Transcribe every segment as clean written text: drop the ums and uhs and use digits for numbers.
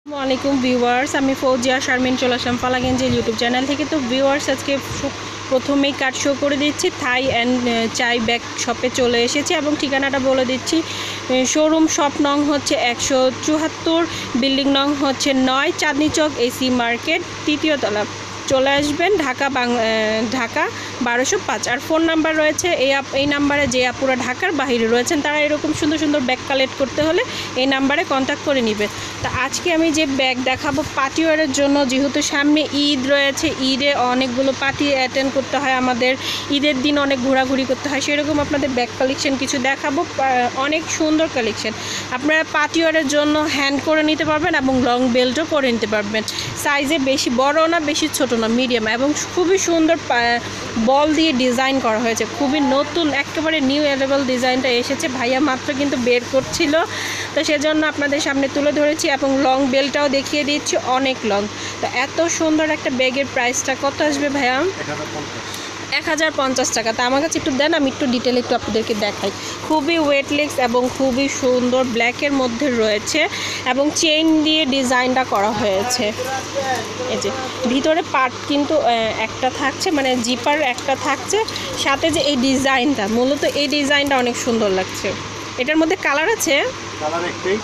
আসসালামাইকুম ভিউয়ার্স, আমি ফৌজিয়া শারমিন চলে আসলাম ফালাগঞ্জের ইউটিউব চ্যানেল থেকে। তো ভিউয়ার্স, আজকে প্রথমেই কার্ড শো করে দিচ্ছি, থাই অ্যান্ড চাই ব্যাগ শপে চলে এসেছি এবং ঠিকানাটা বলে দিচ্ছি। শোরুম শপ নং হচ্ছে 174, বিল্ডিং নং হচ্ছে 9, চাঁদনি চক, এসি মার্কেট, 3য় তলা। চলে আসবেন ঢাকা 1205। আর ফোন নাম্বার রয়েছে এই নাম্বারে। যে আপুরা ঢাকার বাইরে রয়েছেন তারা এরকম সুন্দর সুন্দর ব্যাগ কালেক্ট করতে হলে এই নাম্বারে কন্ট্যাক্ট করে নেবে। তা আজকে আমি যে ব্যাগ দেখাবো পার্টি ওয়্যারের জন্য, যেহেতু সামনে ঈদ রয়েছে, ঈদে অনেকগুলো পার্টি অ্যাটেন্ড করতে হয়, আমাদের ঈদের দিন অনেক ঘোরাঘুরি করতে হয়, সেরকম আপনাদের ব্যাগ কালেকশন কিছু দেখাবো। অনেক সুন্দর কালেকশন। আপনারা পার্টি ওয়্যারের জন্য হ্যান্ড করে নিতে পারবেন এবং লং বেল্টও করে নিতে পারবেন। সাইজে বেশি বড় না বেশি ছোট না, মিডিয়াম, এবং খুবই সুন্দর বল দিয়ে ডিজাইন করা হয়েছে। খুবই নতুন, একেবারে নিউ অ্যাভেলেবল ডিজাইনটা এসেছে। ভাইয়া মাত্র কিন্তু বের করছিল, তো সেজন্য আপনাদের সামনে তুলে ধরেছি এবং লং বেলটাও দেখিয়ে দিচ্ছি, অনেক লং। তো এত সুন্দর একটা ব্যাগের প্রাইসটা কত আসবে ভাইয়া? 1050 টাকা। তা আমার কাছে একটু দেন, আমি একটু ডিটেল একটু আপনাদেরকে দেখাই। খুবই ওয়েটলেস এবং খুবই সুন্দর ব্ল্যাকের মধ্যে রয়েছে এবং চেইন দিয়ে ডিজাইনটা করা হয়েছে। এই যে ভিতরে পার্ট কিন্তু একটা থাকছে, মানে জিপার একটা থাকছে, সাথে যে এই ডিজাইনটা, মূলত এই ডিজাইনটা অনেক সুন্দর লাগছে। এটার মধ্যে কালার আছে? কালার একটাই,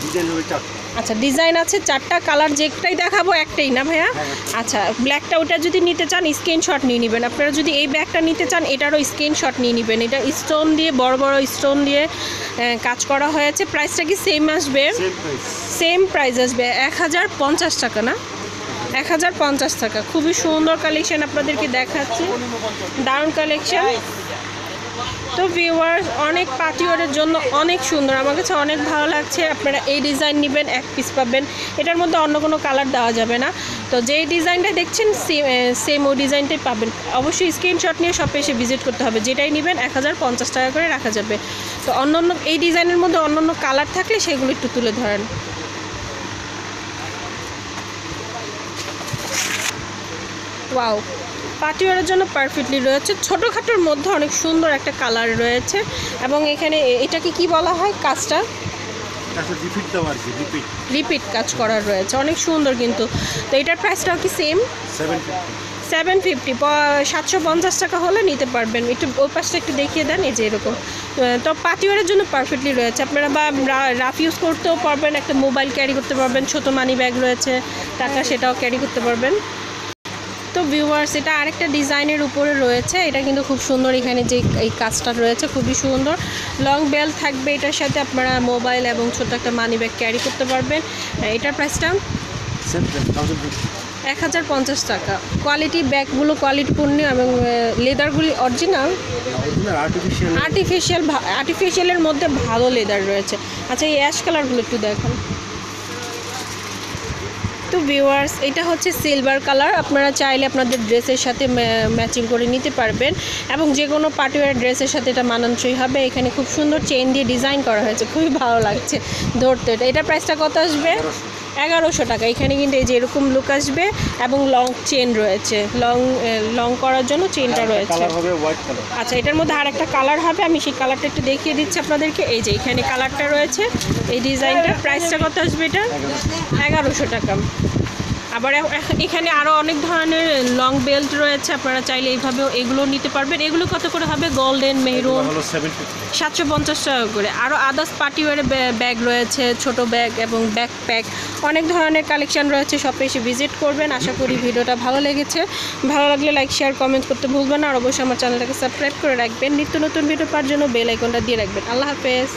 ডিজাইন হবে চারটা। আচ্ছা, ডিজাইন আছে চারটা, কালার যেটাই দেখাবো একটাই না ভাইয়া? আচ্ছা, ব্ল্যাকটা ওটা যদি নিতে চান স্ক্রিনশট নিয়ে নেবেন। আপনারা যদি এই ব্যাগটা নিতে চান এটারও স্ক্রিনশট নিয়ে নেবেন। এটা স্টোন দিয়ে, বড় বড় স্টোন দিয়ে কাজ করা হয়েছে। প্রাইসটা কি সেম আসবে? সেম প্রাইস আসবে 1050 টাকা না? 1050 টাকা। খুবই সুন্দর কালেকশন আপনাদেরকে দেখাচ্ছি, দারুণ কালেকশন। তো ভিউয়ার্স, অনেক পার্টি ওয়ারের জন্য অনেক সুন্দর, আমার কাছে অনেক ভালো লাগছে। আপনারা এই ডিজাইন নেবেন, এক পিস পাবেন, এটার মধ্যে অন্য কোনো কালার দেওয়া যাবে না। তো যেই ডিজাইনটা দেখছেন সেম ওই ডিজাইনটাই পাবেন। অবশ্যই স্ক্রিনশট নিয়ে শপে এসে ভিজিট করতে হবে। যেটাই নেবেন 1050 টাকা করে রাখা যাবে। তো অন্য এই ডিজাইনের মধ্যে অন্য কালার থাকলে সেগুলো একটু তুলে ধরেন। ওয়াও, পার্টি ওয়ারের জন্য পারফেক্টলি রয়েছে। ছোটোখাটোর মধ্যে অনেক সুন্দর একটা কালার রয়েছে এবং এখানে এটাকে কি বলা হয় কাজটা? রিপিট কাজ করার রয়েছে, অনেক সুন্দর কিন্তু। তো এটার প্রাইসটাও কি সেম? 750, 750 টাকা হলে নিতে পারবেন। একটু ওই পাশটা একটু দেখিয়ে দেন। এই যে এরকম, তো পার্টি ওয়ারের জন্য পারফেক্টলি রয়েছে। আপনারা বা রাফ ইউজ করতেও পারবেন, একটা মোবাইল ক্যারি করতে পারবেন, ছোটো মানি ব্যাগ রয়েছে টাকা, সেটাও ক্যারি করতে পারবেন। তো ভিউয়ার্স, এটা আরেকটা ডিজাইনের উপরে রয়েছে। এটা কিন্তু খুব সুন্দর, এখানে যে এই কাজটা রয়েছে খুবই সুন্দর। লং বেল থাকবে এটার সাথে, আপনারা মোবাইল এবং ছোট একটা মানি ব্যাগ ক্যারি করতে পারবেন। এটার প্রাইসটা 1050 টাকা। কোয়ালিটি ব্যাগগুলো কোয়ালিটিপূর্ণ এবং লেদারগুলি অরিজিনাল, আর্টিফিশিয়ালের মধ্যে ভালো লেদার রয়েছে। আচ্ছা, এই অ্যাশ কালারগুলো একটু দেখুন। তো ভিউয়ার্স, এটা হচ্ছে সিলভার কালার। আপনারা চাইলে আপনাদের ড্রেসের সাথে ম্যাচিং করে নিতে পারবেন এবং যে কোনো পার্টিওয়ার ড্রেসের সাথে এটা মানানসই হবে। এখানে খুব সুন্দর চেইন দিয়ে ডিজাইন করা হয়েছে, খুবই ভালো লাগছে ধরতে। এটার প্রাইসটা কত আসবে? 1100 টাকা। এখানে কিন্তু এই যে এরকম লুক আসবে এবং লং চেন রয়েছে, লং করার জন্য চেনটা রয়েছে। আচ্ছা, এটার মধ্যে আর একটা কালার হবে, আমি সেই কালারটা একটু দেখিয়ে দিচ্ছি আপনাদেরকে। এই যে এখানে কালারটা রয়েছে, এই ডিজাইনটা। প্রাইসটা কত আসবে? এটা 1100 টাকা। আবার এখানে আরও অনেক ধরনের লং বেল্ট রয়েছে, আপনারা চাইলে এইভাবেও এগুলো নিতে পারবেন। এগুলো কত করে হবে? গোল্ডেন, মেরুন 750 টাকা করে। আরও আদার্স পার্টিওয়ারের ব্যাগ রয়েছে, ছোট ব্যাগ এবং ব্যাকপ্যাক, অনেক ধরনের কালেকশন রয়েছে। শপে এসে ভিজিট করবেন। আশা করি ভিডিওটা ভালো লেগেছে। ভালো লাগলে লাইক, শেয়ার, কমেন্ট করতে ভুলবেন না। আর অবশ্যই আমার চ্যানেলটাকে সাবস্ক্রাইব করে রাখবেন। নিত্য নতুন ভিডিও পাওয়ার জন্য বেল আইকনটা দিয়ে রাখবেন। আল্লাহ হাফেজ।